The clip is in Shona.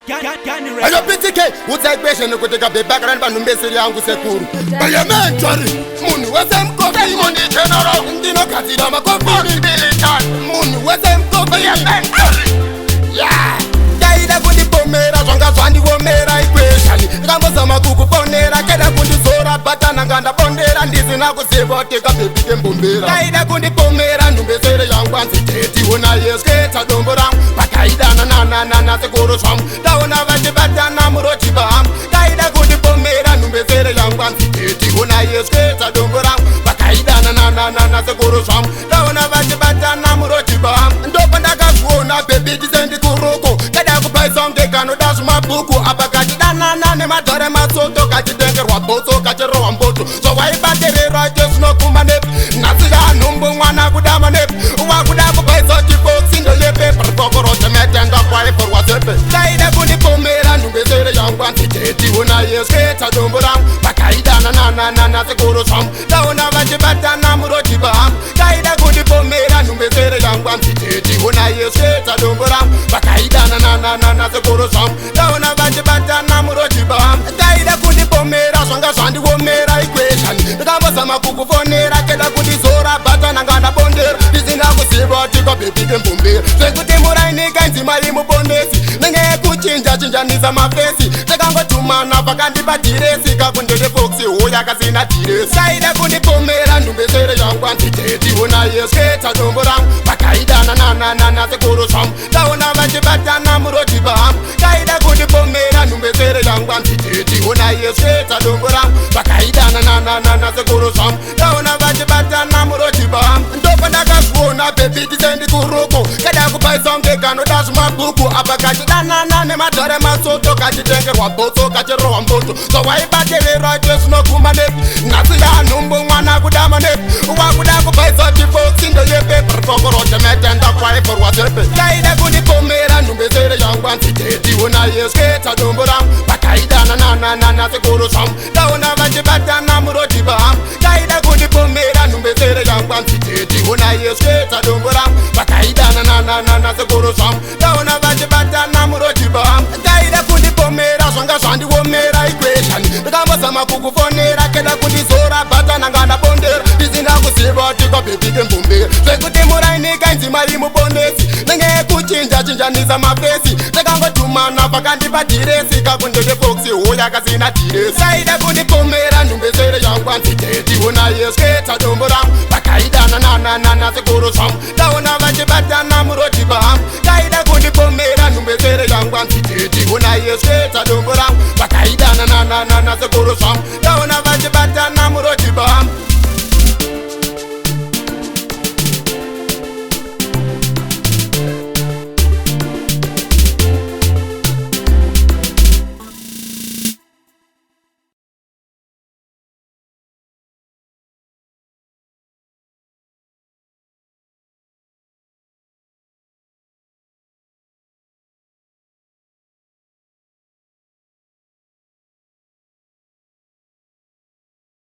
Ayo PTK utsaipeshe nekutika bebackground vanhu mbeseri yangu sekuru parliamentary munhu wese mkofi mundi general ndinogadzira makofi billitan munhu wese mkofi parliamentary ndaida kundipomera zvanga zvandiomera equation ndikambozama kukuponera keda kundizora bhatana ngandapondera ndisina kuziva teka bebike mbombera ndaida kundipomera nhumbesere yangu anzi tetiona yesketa dombo rangu vakaidana nananana sekuru zvangu ndaona vachibatana murotiba hangu ndaida kundipomera nhumbesere yangu anzi tetiona yesketa dombo rangu vakaidana nananana sekuru zvangu ndaona vachibatana murotiba hangu ndopa ndakazviona bebi tisendikuruko kada kupaisonge kanoda zvimabhuku apa kachidanana nemadhare masoto kachitengerwa bhotso kachirohwa mboto zvawaibatererwa chezvinokuma nepi nhasika nhumbu mwana kudama nepi wakuda kupaiso chifoksi ndolepepa rikokorotemetenga kwaiporwa zepe ndaida kundipomera nhumbesere yangu anzi tetiona yesketa dombo rangu vakaidana nananana sekuru zvangu ndaona vachibatana murotiba hangu ndaida kundipomera nhumbesere yangu anzi tetiona yesketa dombo rangu vakaidana nananana sekuru zvangu ndaona vachibatana murotiba hangu ndaida kundipomera zvanga zvandiomera equation ndikambozama kukufonera keda kundizora bhatana ngandapondera ndisina kuziva tikabebike mbombera zvekuti murainika nzimai mubondesi nenge kuchinja-chinjanisa mafesi takangotumana vakandipa dhiresi kakundedefoksi hoya kasina dhiresi ndaida kundipomera nhumbesere yangu anzi tetiona yesketa dombo rangu vakaidana nananana sekuru zvangu ndaona vachibatana murotiba hangu ndaida kundipomera nhumbesere yangu anzi tetiona yesketa dombo rangu vakaidana nananana sekuru zvangu ndaona vachibatana murotiba hangu ndopa ndakazviona bebi tisendikuruko kada kupaisonge kanoda zvimabhuku apa kachidanana nemadhare masoto kachitengerwa bhotso kachirohwa mboto zvawaibatererwa chezvinokuma nepi nhasika nhumbu mwana kudama nepi wakuda kupaiso chifoksi ndoyepepa rikokorotemetenga kwaiporwa zepe ndaida kundipomera nhumbesere yangu anzi tetiona yesketa dombo rangu vakaidana nananana sekuru zvangu ndaona vachibatana murotiba hangu ndaida kundipomera nhumbesere yangu anzi tetiona yesketa dombo rangu vakaidana nananana sekuru zvangu ndaona vachibatana murotiba hangu ndaida kundipomera zvanga zvandiomera equation ndikambozama kukufonera keda kundizora bhatana ngandapondera ndisina kuziva tikabebike mbombera zvekuti murainika nzimai mubondesi nenge kuchinja-chinjanisa mafesi takangotumana vakandipa dhiresi kakundedefoksi hoya kasina dhiresi ndaida kundipomera nhumbesere yangu anzi tetiona yesketa dombo rangu vakaidana nananana sekuru zvangu ndaona vachibatana murotiba hangu ndaida kundipomera nhumbesere yangu anzi tetiona yesketa dombo rangu vakaidana nananana sekuru zvangu ndaona